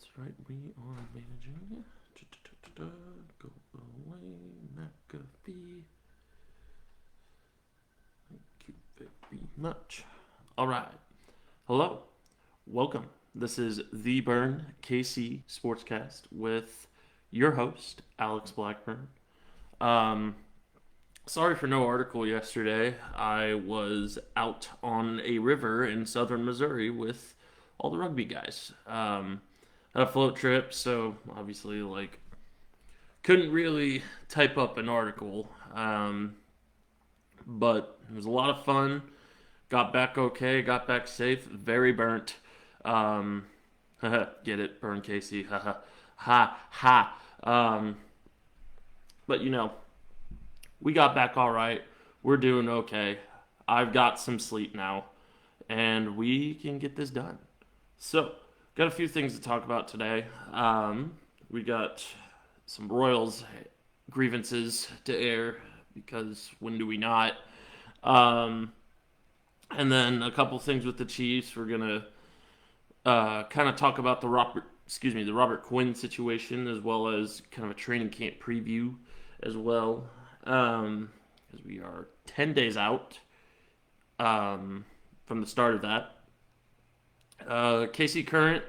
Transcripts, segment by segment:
That's right, we are managing. Go away, McAfee. Thank you very much. All right. Hello. Welcome. This is the Burn KC SportsCast with your host, Alex Blackburn. Um, Sorry for no article yesterday. I was out on a river in southern Missouri with all the rugby guys. Had a float trip, so obviously, couldn't really type up an article. But it was a lot of fun. Got back okay, got back safe, very burnt. Um, Get it? Burn Casey. Ha ha ha. But we got back all right. We're doing okay. I've got some sleep now, and we can get this done. So, got a few things to talk about today. We got some Royals grievances to air because when do we not? Um, and then a couple things with the Chiefs. We're gonna kind of talk about the Robert Quinn situation as well as kind of a training camp preview as well. Because we are 10 days out from the start of that. KC Current,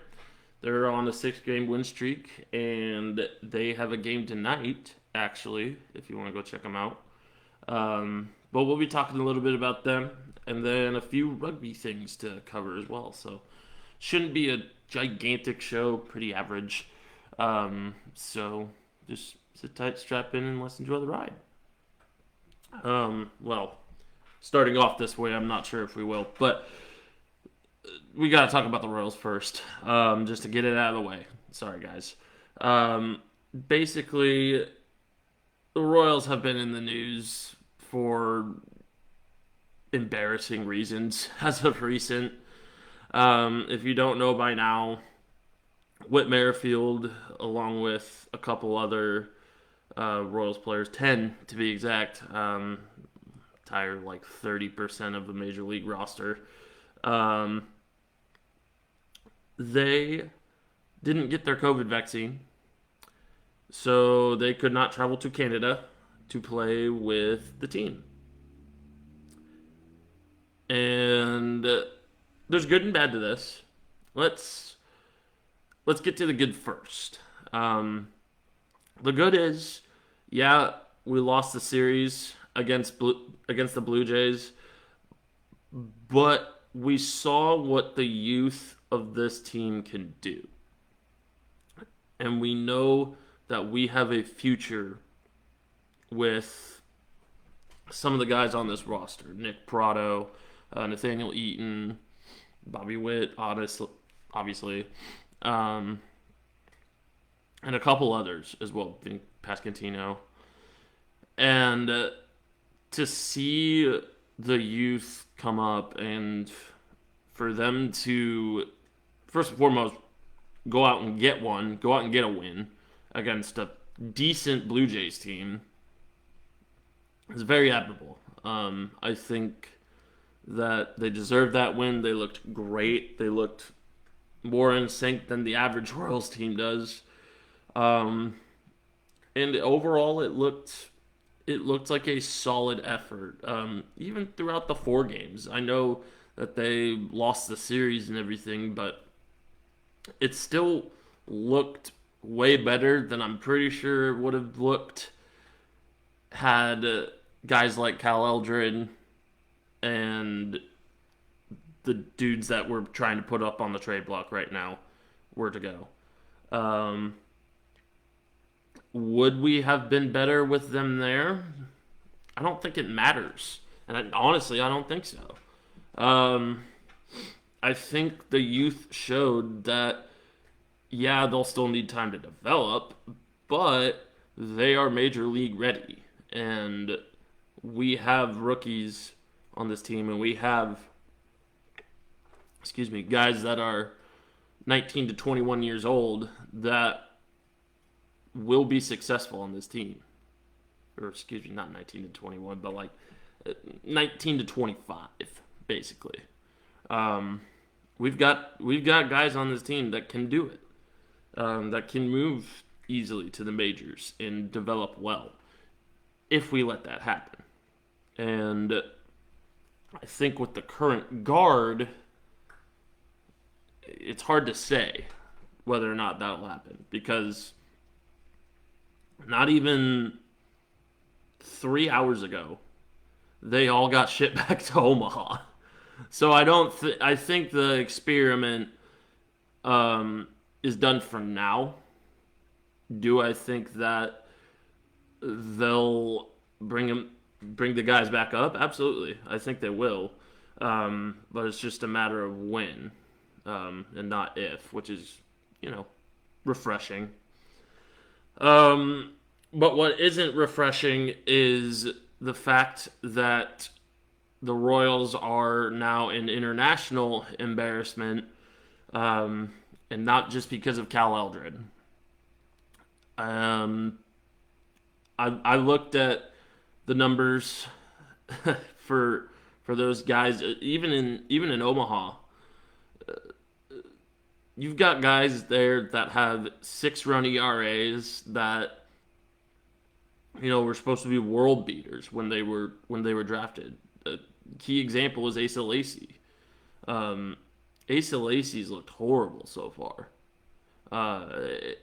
they're on a 6-game win streak, and they have a game tonight, actually, if you want to go check them out. But we'll be talking a little bit about them, and then a few rugby things to cover as well. So, shouldn't be a gigantic show, pretty average. So, just sit tight, strap in, and let's enjoy the ride. Well, starting off this way, I'm not sure if we will, but we got to talk about the Royals first, just to get it out of the way. Sorry, guys. Basically, the Royals have been in the news for embarrassing reasons as of recent. If you don't know by now, Whit Merrifield, along with a couple other Royals players, 10 to be exact, entire 30% of the major league roster. They didn't get their COVID vaccine, so they could not travel to Canada to play with the team. And there's good and bad to this. Let's get to the good first. The good is, yeah, we lost the series against the Blue Jays, but we saw what the youth of this team can do. And we know that we have a future with some of the guys on this roster. Nick Prado, Nathaniel Eaton, Bobby Witt, obviously. And a couple others as well, Pascantino. And to see the youth come up and for them to, first and foremost, go out and get a win against a decent Blue Jays team is very admirable. I think that they deserved that win. They looked great. They looked more in sync than the average Royals team does. And overall, it looked like a solid effort. Even throughout the 4 games, I know that they lost the series and everything, but it still looked way better than I'm pretty sure it would have looked had guys like Cal Eldred and the dudes that we're trying to put up on the trade block right now were to go. Would we have been better with them there? I don't think it matters. And honestly, I don't think so. I think the youth showed that, yeah, they'll still need time to develop, but they are major league ready. And we have rookies on this team, and we have, guys that are 19 to 21 years old that will be successful on this team. Or, not 19 to 21, but 19 to 25, basically. We've got guys on this team that can do it. that can move easily to the majors and develop well if we let that happen. And I think with the current guard, it's hard to say whether or not that'll happen because not even 3 hours ago, they all got shipped back to Omaha. So I don't. I think the experiment is done for now. Do I think that they'll bring the guys back up? Absolutely, I think they will. But it's just a matter of when, and not if, which is refreshing. But what isn't refreshing is the fact that the Royals are now an international embarrassment, and not just because of Cal Eldred. I looked at the numbers for those guys, even in Omaha. You've got guys there that have 6-run ERAs that were supposed to be world beaters when they were drafted. A key example is Asa Lacy. Asa Lacy's looked horrible so far, and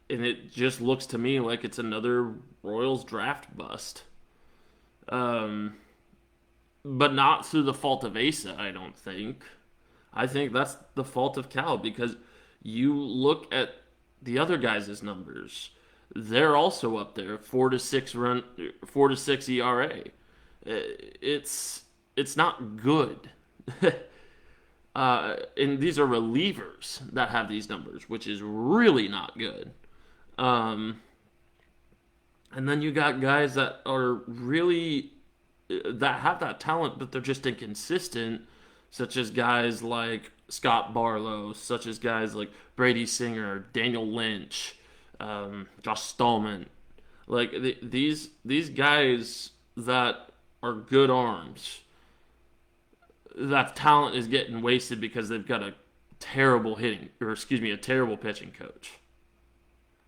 it just looks to me like it's another Royals draft bust. But not through the fault of Asa, I don't think. I think that's the fault of Cal because you look at the other guys' numbers; they're also up there, 4 to 6 ERA. It's not good. And these are relievers that have these numbers, which is really not good. And then you got guys that are really that have that talent, but they're just inconsistent, such as guys like Scott Barlow, such as guys like Brady Singer, Daniel Lynch, Josh Stallman. Like these guys that are good arms, that talent is getting wasted because they've got a terrible pitching coach.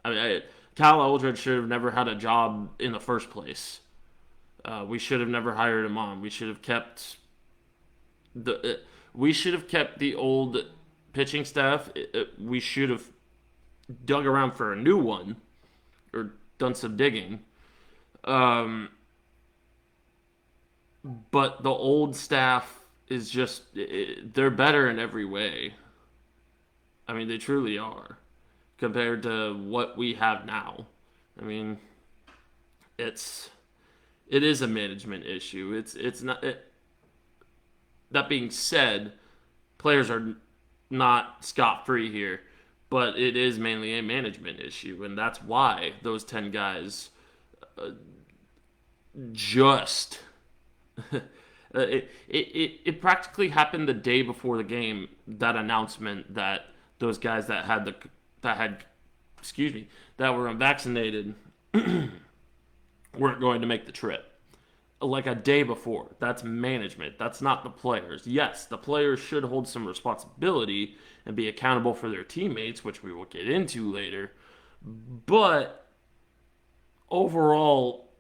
I mean, Cal Eldred should have never had a job in the first place. We should have never hired him on. We should have kept the old pitching staff. We should have dug around for a new one or done some digging. But the old staff is just they're better in every way. I mean, they truly are compared to what we have now. I mean, it is a management issue. It's not. That being said, players are not scot-free here, but it is mainly a management issue, and that's why those 10 guys just it practically happened the day before the game, that announcement that those guys that were unvaccinated weren't going to make the trip. Like a day before. That's management. That's not the players. Yes, the players should hold some responsibility and be accountable for their teammates, which we will get into later. But overall,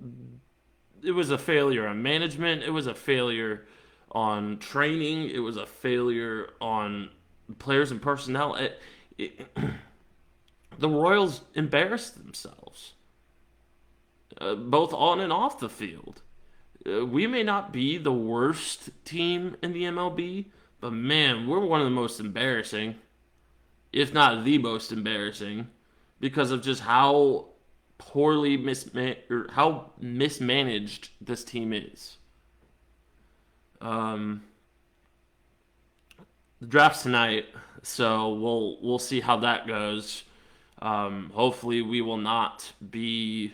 it was a failure on management. It was a failure on training. It was a failure on players and personnel. The Royals embarrassed themselves, both on and off the field. We may not be the worst team in the MLB, but man, we're one of the most embarrassing, if not the most embarrassing, because of just how how mismanaged this team is. The draft's tonight, so we'll see how that goes. Hopefully, we will not be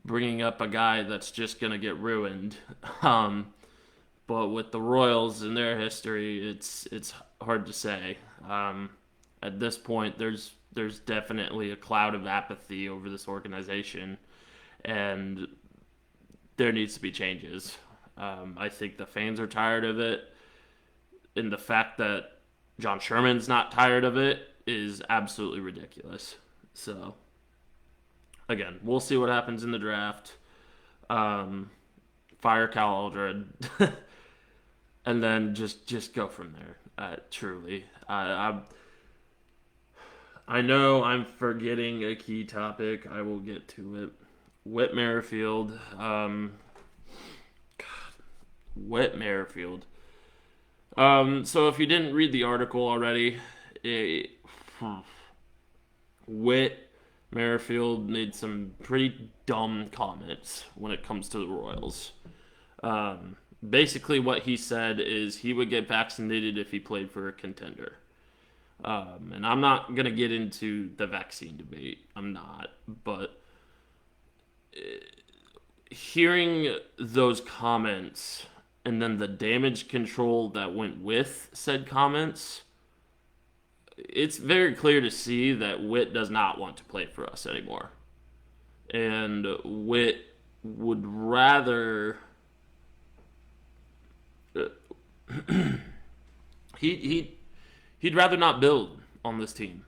bringing up a guy that's just going to get ruined. But with the Royals and their history, it's hard to say. At this point, there's definitely a cloud of apathy over this organization, and there needs to be changes. I think the fans are tired of it, and the fact that John Sherman's not tired of it is absolutely ridiculous. So, again, we'll see what happens in the draft. Um, Fire Cal Aldred, and then just go from there. Truly, I know I'm forgetting a key topic. I will get to it. Whit Merrifield. Whit Merrifield. So if you didn't read the article already, Whit Merrifield made some pretty dumb comments when it comes to the Royals. Basically, what he said is he would get vaccinated if he played for a contender. And I'm not going to get into the vaccine debate. I'm not. But hearing those comments and then the damage control that went with said comments, it's very clear to see that Whit does not want to play for us anymore. And Whit would rather... he'd rather not build on this team.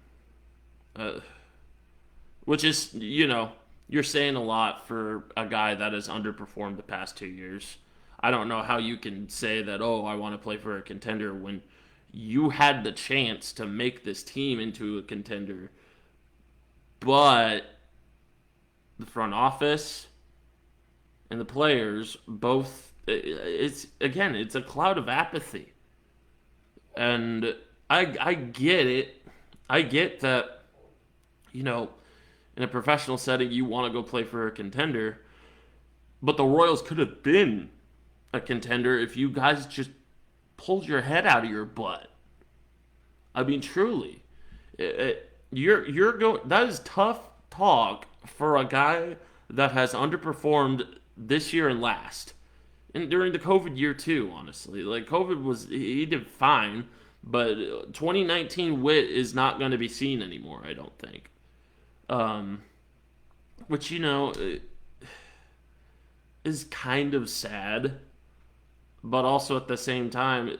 Which is, you're saying a lot for a guy that has underperformed the past 2 years. I don't know how you can say that, I want to play for a contender when you had the chance to make this team into a contender. But the front office and the players both, it's a cloud of apathy. And I get it. I get that, in a professional setting, you want to go play for a contender. But the Royals could have been a contender if you guys just pulled your head out of your butt. I mean, truly. You're going. That is tough talk for a guy that has underperformed this year and last. And during the COVID year, too, honestly. Like, he did fine. But 2019 Whit is not going to be seen anymore, I don't think. Which, is kind of sad. But also at the same time,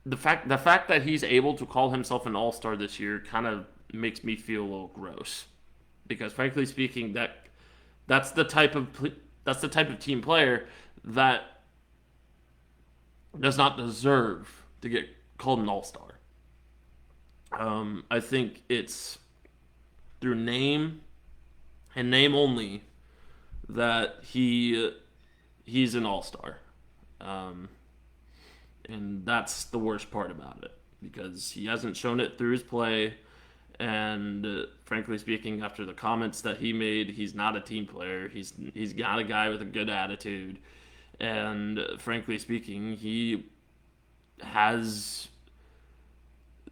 the fact that he's able to call himself an all-star this year kind of makes me feel a little gross. Because frankly speaking, that's the type of team player that does not deserve to get called an all-star. I think it's through name and name only that he's an all-star. And that's the worst part about it, because he hasn't shown it through his play. And frankly speaking, after the comments that he made, he's not a team player. He's not a guy with a good attitude. And frankly speaking, he has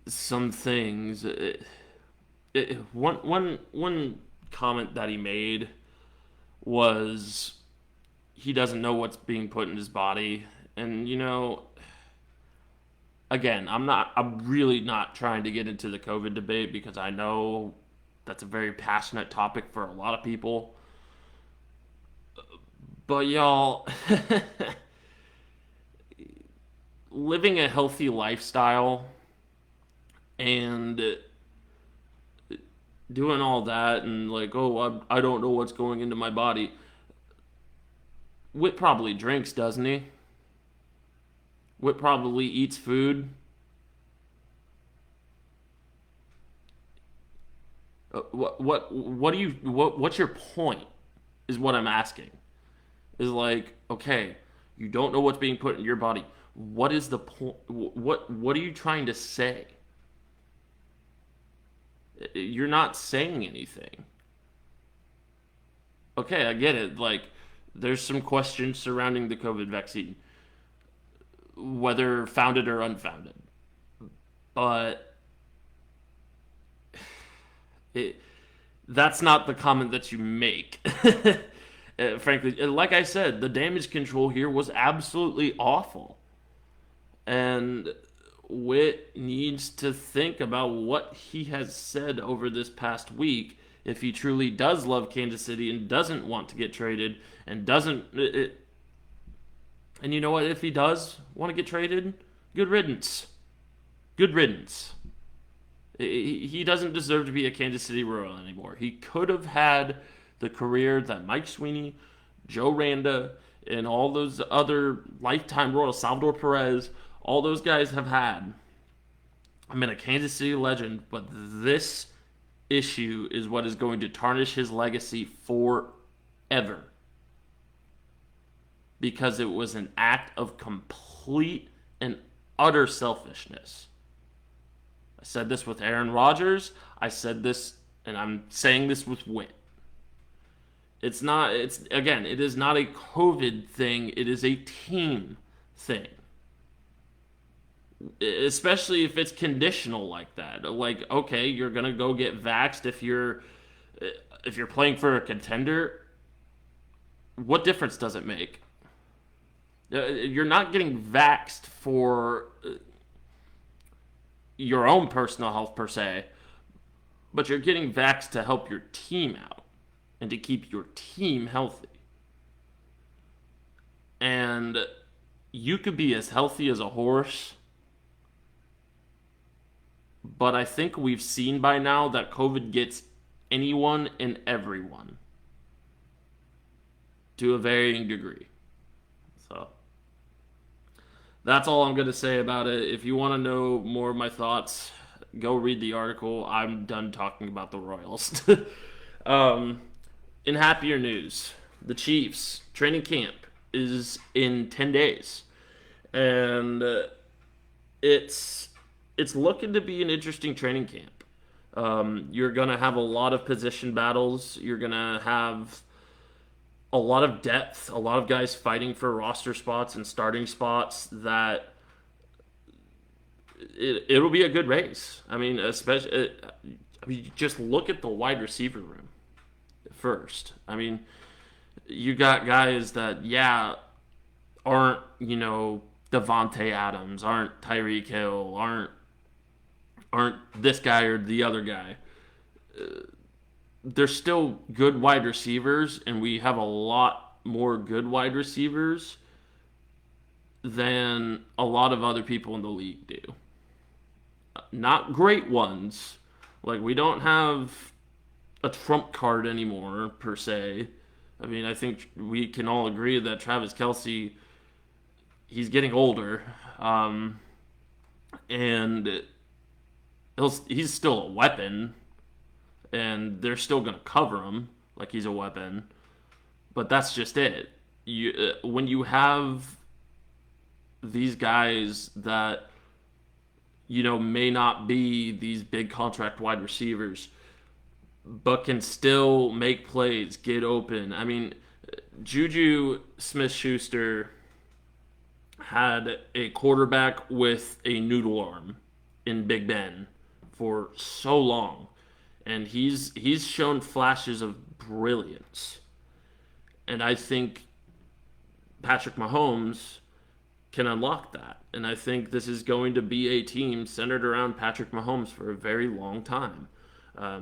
some things. One comment that he made was he doesn't know what's being put in his body. And, again, I'm really not trying to get into the COVID debate, because I know that's a very passionate topic for a lot of people. But y'all, living a healthy lifestyle and doing all that and like, I don't know what's going into my body. Whit probably drinks, doesn't he? Whit probably eats food. What's your point? Is what I'm asking. Is like, okay, you don't know what's being put in your body. What is the point? What are you trying to say? You're not saying anything. Okay, I get it. Like, there's some questions surrounding the COVID vaccine, whether founded or unfounded. But that's not the comment that you make. Frankly, like I said, the damage control here was absolutely awful. And Whit needs to think about what he has said over this past week if he truly does love Kansas City and doesn't want to get traded and doesn't... And you know what? If he does want to get traded, good riddance. Good riddance. He doesn't deserve to be a Kansas City Royal anymore. He could have had the career that Mike Sweeney, Joe Randa, and all those other lifetime Royals, Salvador Perez, all those guys have had. I mean, a Kansas City legend, but this issue is what is going to tarnish his legacy forever because it was an act of complete and utter selfishness. I said this with Aaron Rodgers. I said this, and I'm saying this with Witt. It is not a COVID thing. It is a team thing. Especially if it's conditional like that. Like, okay, you're gonna go get vaxxed if you're playing for a contender. What difference does it make? You're not getting vaxxed for your own personal health per se, but you're getting vaxxed to help your team out and to keep your team healthy. And you could be as healthy as a horse, but I think we've seen by now that COVID gets anyone and everyone to a varying degree. So that's all I'm going to say about it. If you want to know more of my thoughts, go read the article. I'm done talking about the Royals. In happier news, the Chiefs training camp is in 10 days. And it's looking to be an interesting training camp. You're going to have a lot of position battles. You're going to have a lot of depth, a lot of guys fighting for roster spots and starting spots that it'll be a good race. I mean, just look at the wide receiver room first. I mean, you got guys that, aren't, Devontae Adams, aren't Tyreek Hill, aren't this guy or the other guy. They're still good wide receivers, and we have a lot more good wide receivers than a lot of other people in the league do. Not great ones. Like, we don't have a trump card anymore, per se. I mean, I think we can all agree that Travis Kelce, he's getting older. And he's still a weapon, and they're still going to cover him like he's a weapon. But that's just it. When you have these guys that, may not be these big contract wide receivers, but can still make plays, get open. I mean, Juju Smith-Schuster had a quarterback with a noodle arm in Big Ben for so long, and he's shown flashes of brilliance. And I think Patrick Mahomes can unlock that. And I think this is going to be a team centered around Patrick Mahomes for a very long time.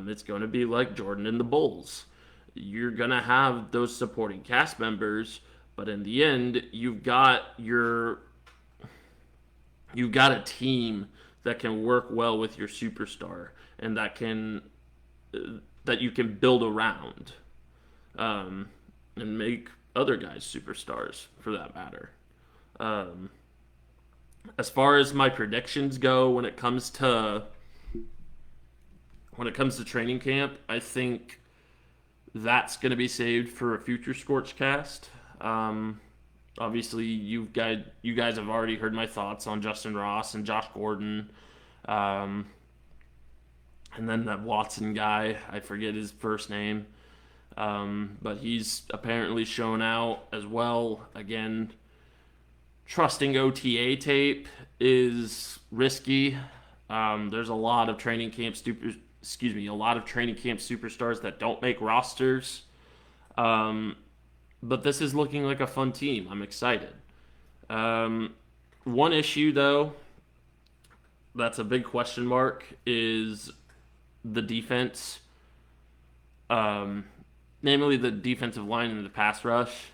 It's going to be like Jordan and the Bulls. You're going to have those supporting cast members, but in the end, you've got a team that can work well with your superstar and that you can build around, and make other guys superstars for that matter. As far as my predictions go, when it comes to training camp, I think that's going to be saved for a future ScorchCast. Obviously, you guys have already heard my thoughts on Justin Ross and Josh Gordon, and then that Watson guy. I forget his first name, but he's apparently shown out as well. Again, trusting OTA tape is risky. There's a lot of training camp superstars that don't make rosters. But this is looking like a fun team. I'm excited. One issue, though, that's a big question mark is the defense. Namely the defensive line and the pass rush.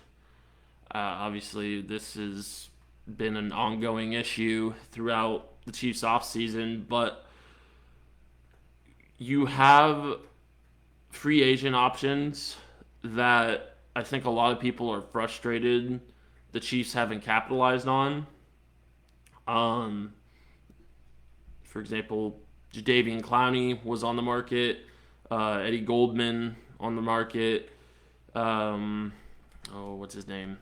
Obviously, this has been an ongoing issue throughout the Chiefs' offseason, but you have free agent options that I think a lot of people are frustrated the Chiefs haven't capitalized on. Um, for example, Jadeveon Clowney was on the market. Eddie Goldman on the market. What's his name?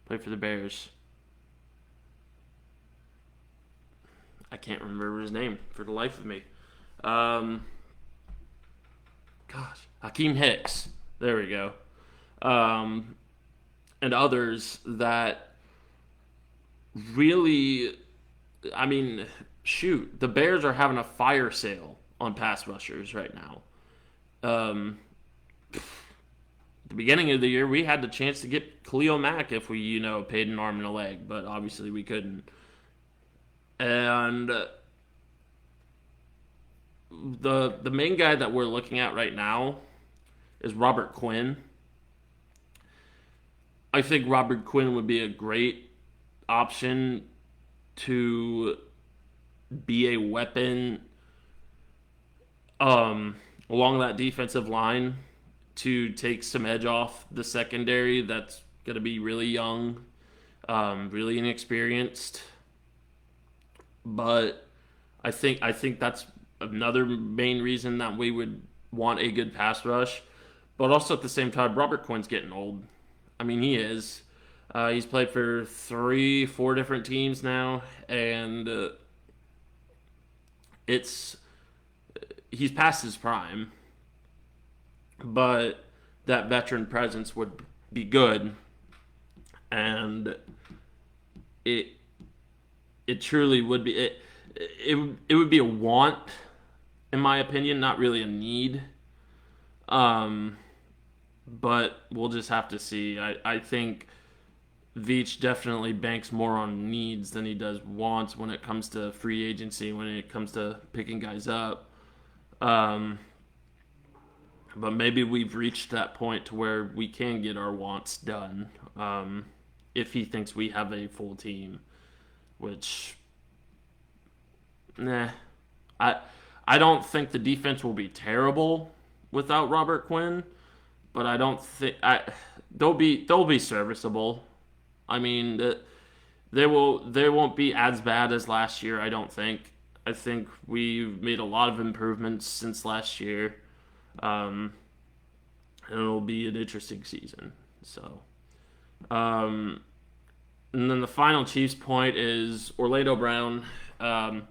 Played for the Bears. I can't remember his name for the life of me. Um, Hakeem Hicks. There we go. Um, and others that really, I mean, shoot, the Bears are having a fire sale on pass rushers right now. Um, at the beginning of the year, we had the chance to get Khalil Mack if we, paid an arm and a leg, but obviously we couldn't. And the main guy that we're looking at right now is Robert Quinn. I think Robert Quinn would be a great option to be a weapon along that defensive line to take some edge off the secondary that's going to be really young, really inexperienced. But I think that's another main reason that we would want a good pass rush. But also at the same time, Robert Quinn's getting old. I mean, he is. He's played for 3, 4 different teams now, and it's he's past his prime. But that veteran presence would be good, and it it truly would be it would be a want, in my opinion, not really a need. Um, but we'll just have to see. I think Veach definitely banks more on needs than he does wants when it comes to free agency, when it comes to picking guys up. Um, but maybe we've reached that point to where we can get our wants done, if he thinks we have a full team, which, nah, I I don't think the defense will be terrible without Robert Quinn, but I don't think they'll be serviceable. I mean, they won't be as bad as last year. I don't think. I think we've made a lot of improvements since last year, um, and it'll be an interesting season. So, um, and then the final Chiefs point is Orlando Brown. Um,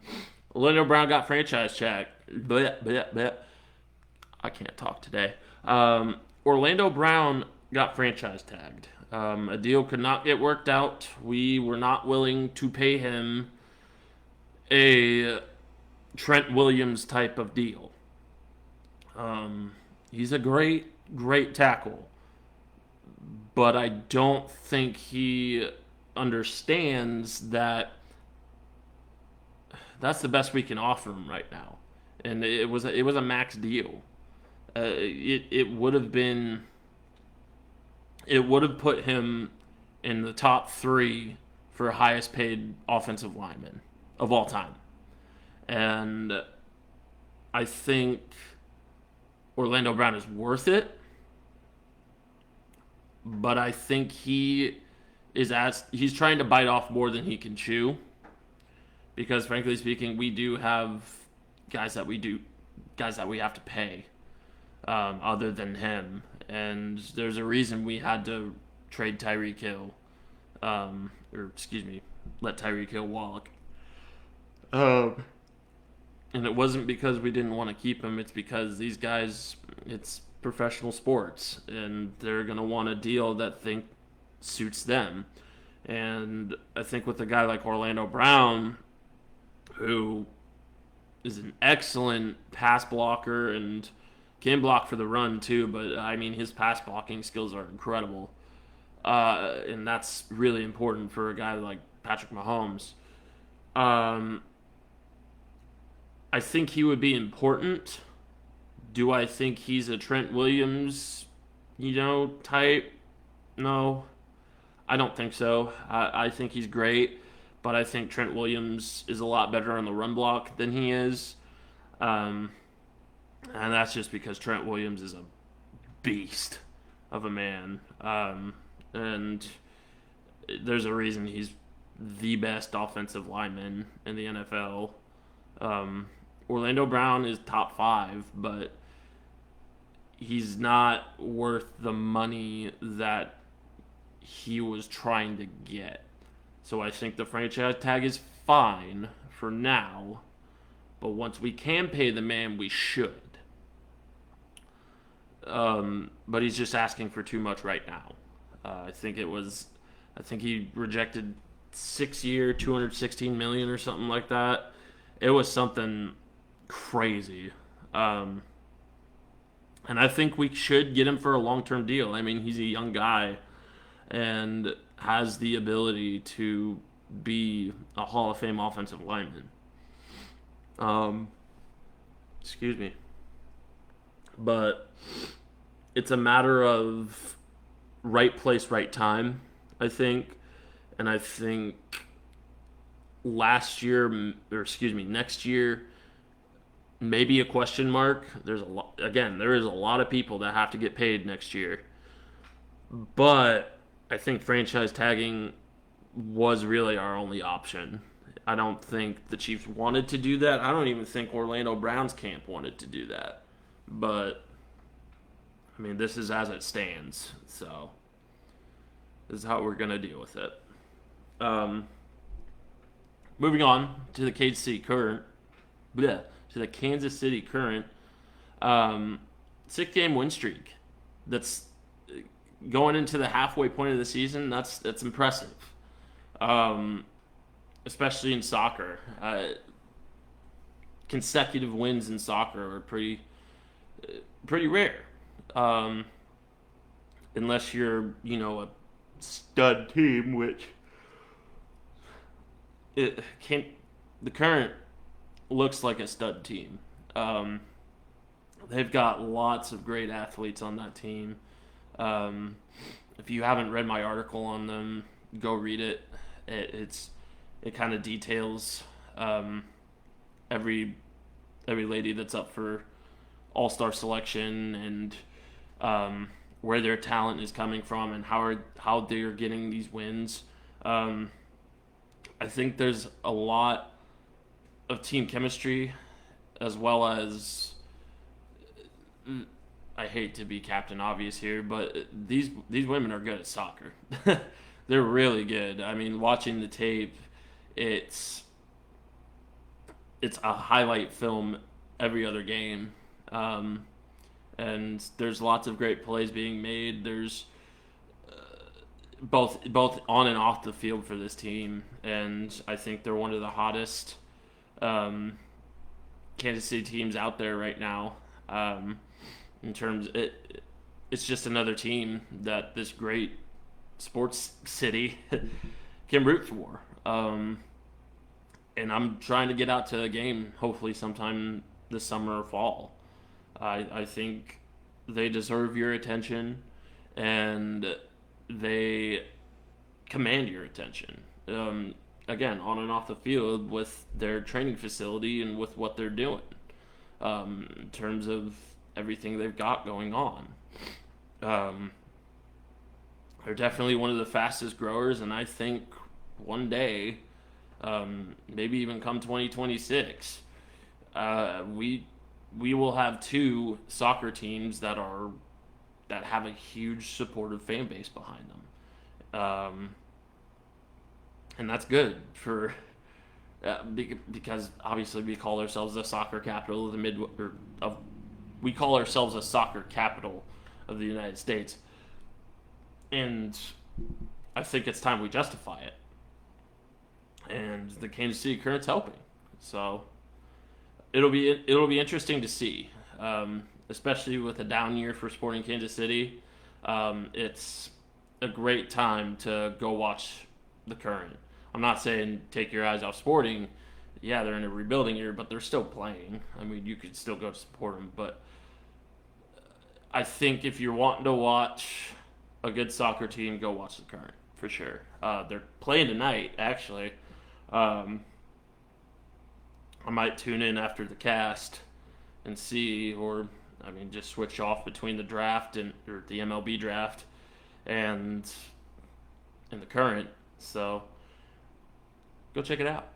Orlando Brown got franchise check. Bleh, bleh, bleh. I can't talk today. Orlando Brown got franchise tagged. A deal could not get worked out. We were not willing to pay him a Trent Williams type of deal. He's a great tackle, but I don't think he understands that that's the best we can offer him right now. And it was a max deal. It would have put him in the top 3 for highest paid offensive lineman of all time. And I think Orlando Brown is worth it, but I think he's trying to bite off more than he can chew, because frankly speaking, we do have guys that we have to pay, other than him, and there's a reason we had to trade Tyreek Hill, or excuse me, let Tyreek Hill walk. And it wasn't because we didn't want to keep him. It's because these guys, it's professional sports, and they're gonna want a deal that suits them. And I think with a guy like Orlando Brown, who is an excellent pass blocker and can block for the run too, but I mean his pass blocking skills are incredible, and that's really important for a guy like Patrick Mahomes. Um, I think he would be important. Do I think he's a Trent Williams, type? No, I don't think so. I think he's great, but I think Trent Williams is a lot better on the run block than he is. Um, and that's just because Trent Williams is a beast of a man. And there's a reason he's the best offensive lineman in the NFL. Orlando Brown is top 5, but he's not worth the money that he was trying to get. So I think the franchise tag is fine for now, but once we can pay the man, we should. But he's just asking for too much right now. I think he rejected 6-year, $216 million or something like that. It was something crazy. And I think we should get him for a long-term deal. I mean, he's a young guy and has the ability to be a Hall of Fame offensive lineman. Excuse me. But it's a matter of right place, right time, I think. And I think next year, maybe a question mark. There is a lot of people that have to get paid next year. But I think franchise tagging was really our only option. I don't think the Chiefs wanted to do that. I don't even think Orlando Brown's camp wanted to do that. But, I mean, this is as it stands. So, this is how we're going to deal with it. Moving on to the Kansas City Current. To the Kansas City Current. 6-game win streak. That's going into the halfway point of the season. That's impressive. Especially in soccer. Consecutive wins in soccer are pretty rare. Unless you're, a stud team, which the Current looks like a stud team. They've got lots of great athletes on that team. If you haven't read my article on them, go read it. It kind of details every lady that's up for All-Star selection and where their talent is coming from and how they're getting these wins. I think there's a lot of team chemistry, as well as, I hate to be Captain Obvious here, but these women are good at soccer. They're really good. I mean, watching the tape, it's a highlight film every other game. And there's lots of great plays being made. There's both on and off the field for this team, and I think they're one of the hottest Kansas City teams out there right now. In terms, it's just another team that this great sports city can root for. And I'm trying to get out to a game, hopefully sometime this summer or fall. I think they deserve your attention, and they command your attention. Again, on and off the field with their training facility and with what they're doing in terms of everything they've got going on. They're definitely one of the fastest growers, and I think one day, maybe even come 2026, we will have 2 soccer teams that have a huge supportive fan base behind them, and that's good for because obviously we call ourselves the soccer capital of we call ourselves a soccer capital of the United States, and I think it's time we justify it. And the Kansas City Current's helping, so it'll be interesting to see, especially with a down year for Sporting Kansas City. It's a great time to go watch the Current. I'm not saying take your eyes off Sporting. Yeah, they're in a rebuilding year, but they're still playing. I mean, you could still go to support them, but I think if you're wanting to watch a good soccer team, go watch the Current for sure. They're playing tonight, actually. Um, I might tune in after the cast and see, or I mean, just switch off between the draft and or the MLB draft and the current. So go check it out.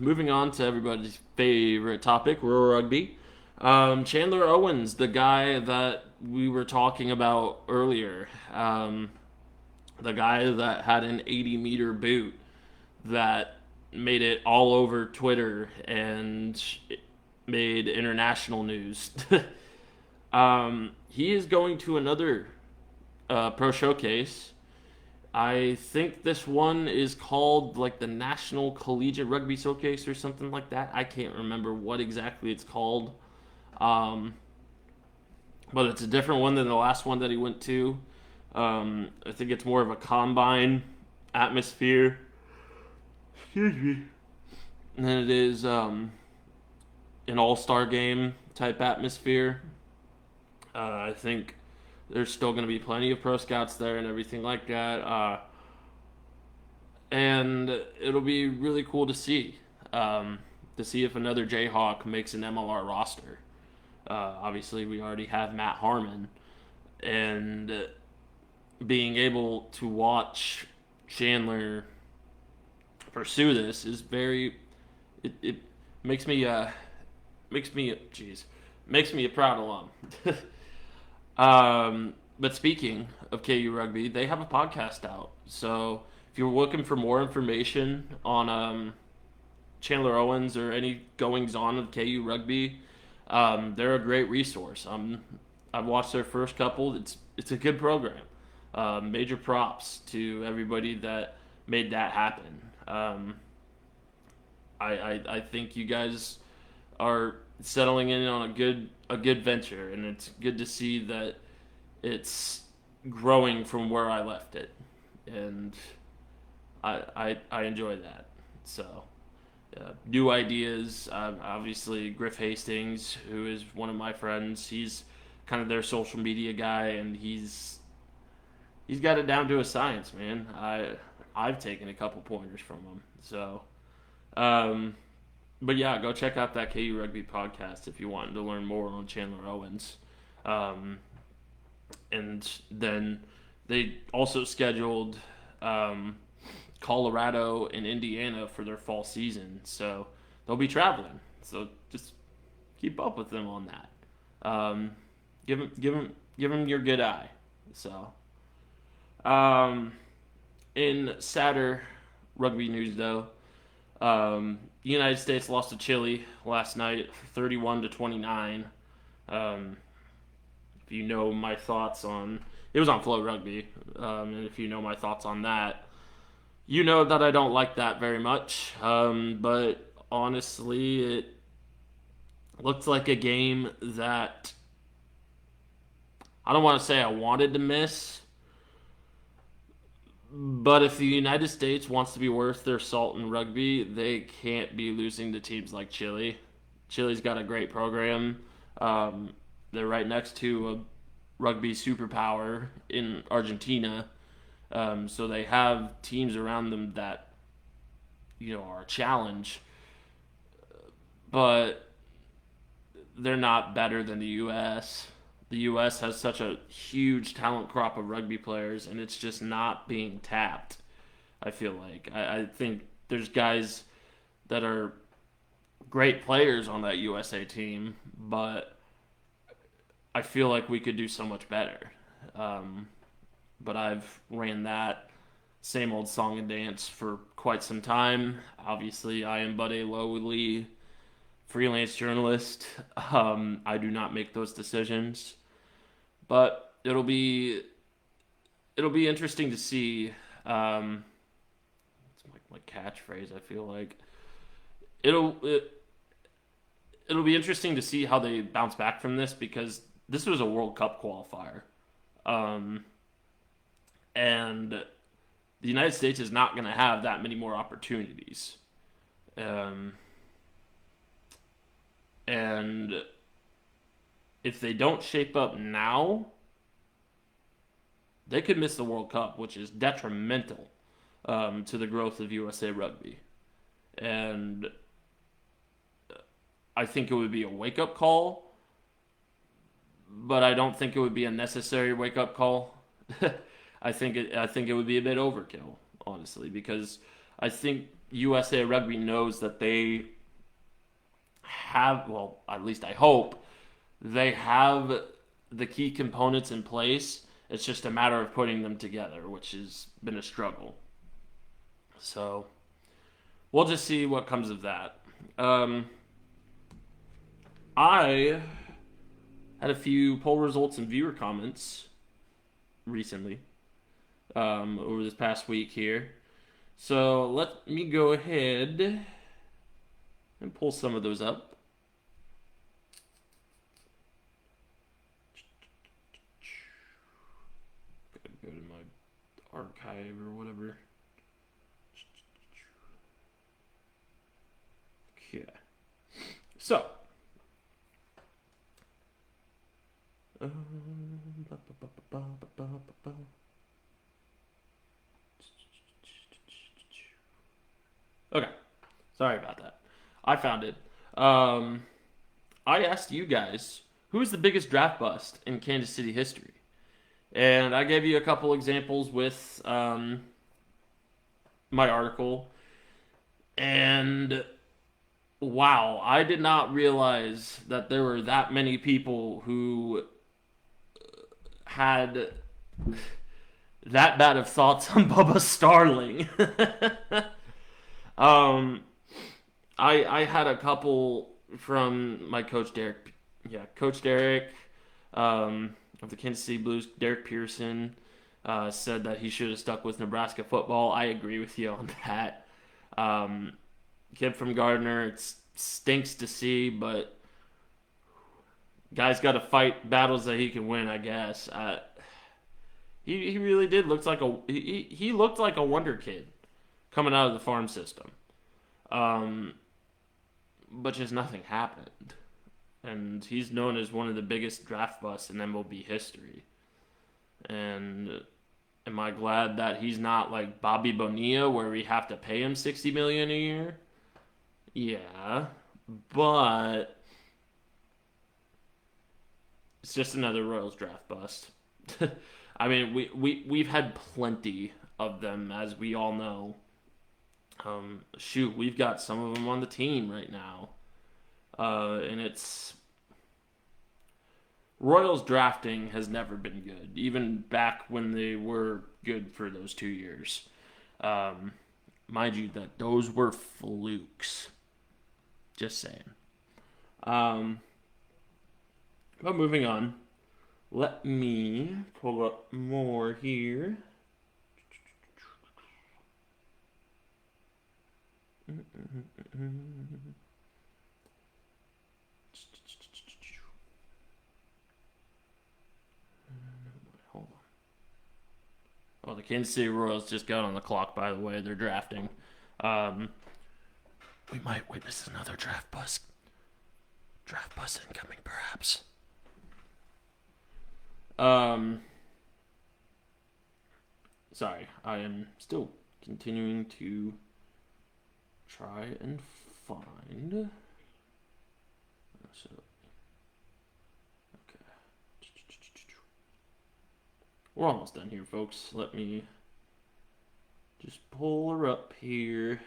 Moving on to everybody's favorite topic, rural rugby. Chandler Owens, the guy that we were talking about earlier, the guy that had an 80-meter boot that made it all over Twitter and made international news. He is going to another pro showcase. I think this one is called like the National Collegiate Rugby Showcase or something like that. I can't remember what exactly it's called. Um, but it's a different one than the last one that he went to. I think it's more of a combine atmosphere. Excuse me. Than it is an all-star game type atmosphere. I think there's still going to be plenty of pro scouts there and everything like that. And it'll be really cool to see if another Jayhawk makes an MLR roster. Obviously, we already have Matt Harmon, and being able to watch Chandler pursue this is very. It makes me makes me a proud alum. But speaking of KU Rugby, they have a podcast out. So if you're looking for more information on Chandler Owens or any goings on of KU Rugby, they're a great resource. I've watched their first couple. It's a good program. Major props to everybody that made that happen. I think you guys are settling in on a good venture, and it's good to see that it's growing from where I left it, and I enjoy that. So new ideas. Obviously, Griff Hastings, who is one of my friends, he's kind of their social media guy, and he's got it down to a science, man. I've taken a couple pointers from him. So, but yeah, go check out that KU Rugby podcast if you want to learn more on Chandler Owens. And then they also scheduled Colorado and Indiana for their fall season, so they'll be traveling. So just keep up with them on that. Give them your good eye. So, in sadder rugby news though, the United States lost to Chile last night, 31-29. If you know my thoughts on it was on Flow Rugby, and if you know my thoughts on that, you know that I don't like that very much. But honestly, it looked like a game that I don't want to say I wanted to miss. But if the United States wants to be worth their salt in rugby, they can't be losing to teams like Chile. Chile's got a great program. They're right next to a rugby superpower in Argentina. So they have teams around them that, are a challenge. But they're not better than the U.S. The U.S. has such a huge talent crop of rugby players, and it's just not being tapped, I feel like. I think there's guys that are great players on that USA team, but I feel like we could do so much better. But I've ran that same old song and dance for quite some time. Obviously, I am but a lowly freelance journalist. I do not make those decisions, but it'll be interesting to see. It's my catchphrase. I feel like it'll be interesting to see how they bounce back from this, because this was a World Cup qualifier, and the United States is not going to have that many more opportunities. And if they don't shape up now, they could miss the World Cup, which is detrimental to the growth of USA Rugby. And I think it would be a wake-up call, but I don't think it would be a necessary wake-up call. I think it would be a bit overkill, honestly, because I think USA Rugby knows that they have, well, at least I hope, they have the key components in place. It's just a matter of putting them together, which has been a struggle. So we'll just see what comes of that. I had a few poll results and viewer comments recently, over this past week here. So let me go ahead and pull some of those up. Gotta go to my archive or whatever. Okay. So. Okay. Sorry about that. I found it. I asked you guys, who's the biggest draft bust in Kansas City history? And I gave you a couple examples with my article. And wow, I did not realize that there were that many people who had that bad of thoughts on Bubba Starling. I had a couple from my coach Derek. Yeah, Coach Derek of the Kansas City Blues. Derek Pearson said that he should have stuck with Nebraska football. I agree with you on that. Kid from Gardner, it stinks to see, but guy's got to fight battles that he can win, I guess. He really did he looked like a wonder kid coming out of the farm system. But just nothing happened. And he's known as one of the biggest draft busts in MLB history. And am I glad that he's not like Bobby Bonilla, where we have to pay him $60 million a year? Yeah, but it's just another Royals draft bust. I mean, we've had plenty of them, as we all know. We've got some of them on the team right now. And it's... Royals drafting has never been good, even back when they were good for those 2 years. Mind you, that those were flukes. Just saying. But moving on. Let me pull up more here. Hold on. Oh, the Kansas City Royals just got on the clock, by the way. They're drafting. We might witness another draft bust. Draft bust incoming, perhaps. Sorry, I am still continuing to try and find. So, okay. We're almost done here, folks. Let me just pull her up here.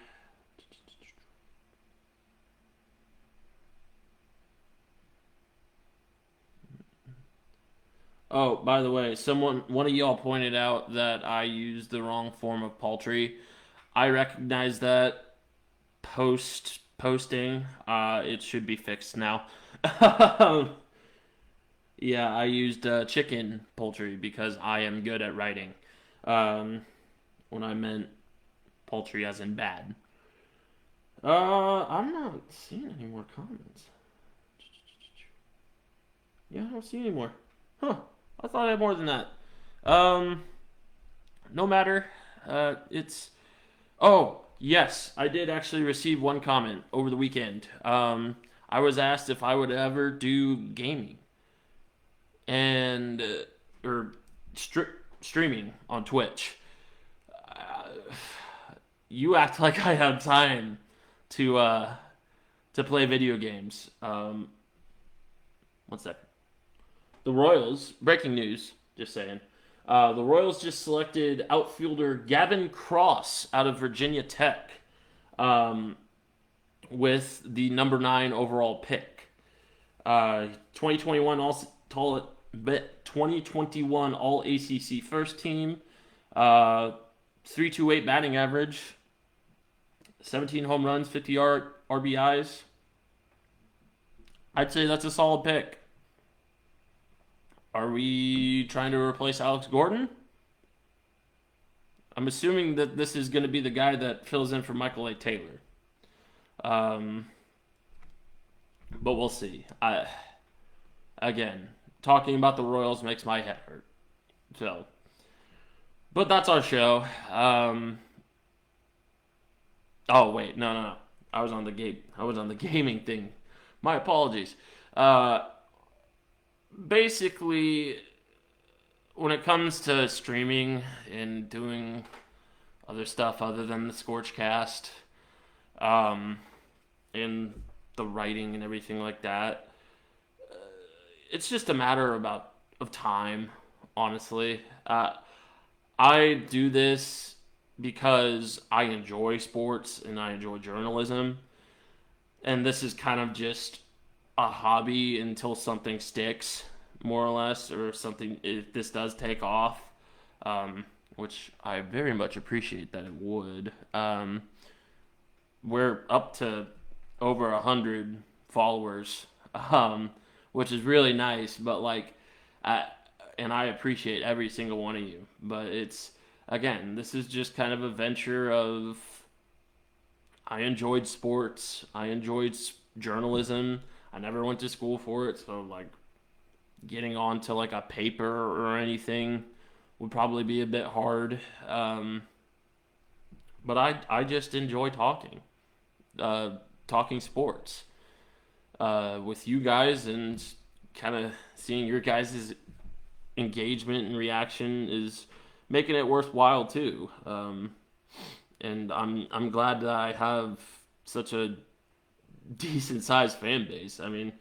Oh, by the way, one of y'all pointed out that I used the wrong form of paltry. I recognize that posting. It should be fixed now. Yeah, I used chicken poultry because I am good at writing. When I meant poultry as in bad. I'm not seeing any more comments. Yeah, I don't see any more. Huh. I thought I had more than that. No matter. It's... Oh, yes. I did actually receive one comment over the weekend. I was asked if I would ever do gaming. Or streaming on Twitch. you act like I have time to play video games. One second. The Royals, breaking news, just saying. The Royals just selected outfielder Gavin Cross out of Virginia Tech um, with the number 9 overall pick. 2021 2021 All ACC first team. 328 batting average. 17 home runs, 50 RBIs. I'd say that's a solid pick. Are we trying to replace Alex Gordon? I'm assuming that this is going to be the guy that fills in for Michael A. Taylor. But we'll see. Again, talking about the Royals makes my head hurt. So, but that's our show. Oh wait, no. I was on the gaming thing. My apologies. Basically, when it comes to streaming and doing other stuff other than the ScorchCast, and the writing and everything like that, it's just a matter of time, honestly. I do this because I enjoy sports and I enjoy journalism, and this is kind of just a hobby until something sticks, more or less, or something, if this does take off, which I very much appreciate that it would. We're up to over 100 followers, which is really nice, but and I appreciate every single one of you, but it's, again, this is just kind of a venture of, I enjoyed sports, I enjoyed journalism, I never went to school for it, so getting onto a paper or anything would probably be a bit hard. But I just enjoy talking sports with you guys, and kind of seeing your guys' engagement and reaction is making it worthwhile too. And I'm glad that I have such a decent sized fan base. I mean,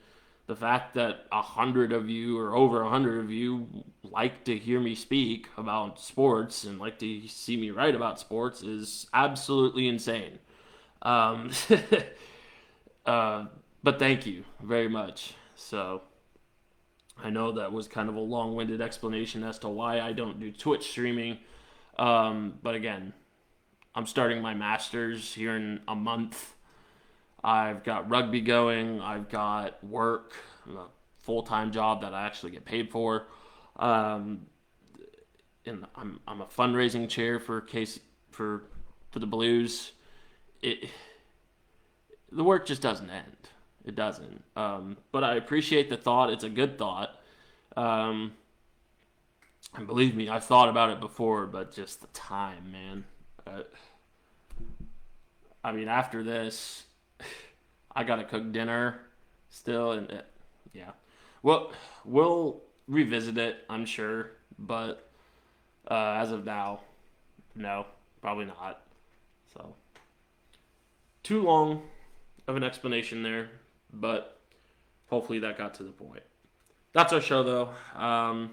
the fact that 100 of you, or over 100 of you, like to hear me speak about sports and like to see me write about sports is absolutely insane. Um, but thank you very much. So I know that was kind of a long-winded explanation as to why I don't do Twitch streaming. But again, I'm starting my master's here in a month. I've got rugby going. I've got work, a full-time job that I actually get paid for. And I'm a fundraising chair for the Blues. The work just doesn't end. It doesn't. But I appreciate the thought. It's a good thought. And believe me, I've thought about it before, but just the time, man. I mean, after this, I gotta cook dinner still, and yeah. Well, we'll revisit it, I'm sure, but as of now, no, probably not. So, too long of an explanation there, but hopefully that got to the point. That's our show, though.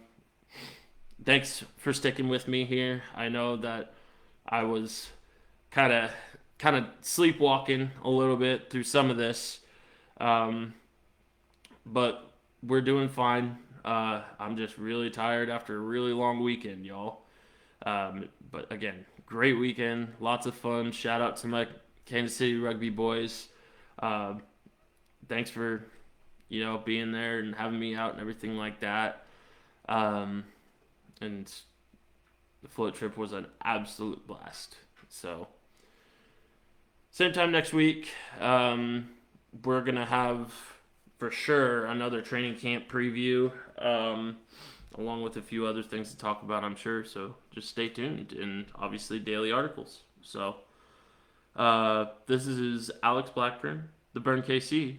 Thanks for sticking with me here. I know that I was kind of sleepwalking a little bit through some of this, but we're doing fine. I'm just really tired after a really long weekend, y'all. But again, great weekend, lots of fun. Shout out to my Kansas City Rugby boys. Thanks for being there and having me out and everything like that. And the float trip was an absolute blast. So, same time next week, we're going to have, for sure, another training camp preview, along with a few other things to talk about, I'm sure. So, just stay tuned, and obviously daily articles. So, this is Alex Blackburn, the Burn KC.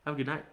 Have a good night.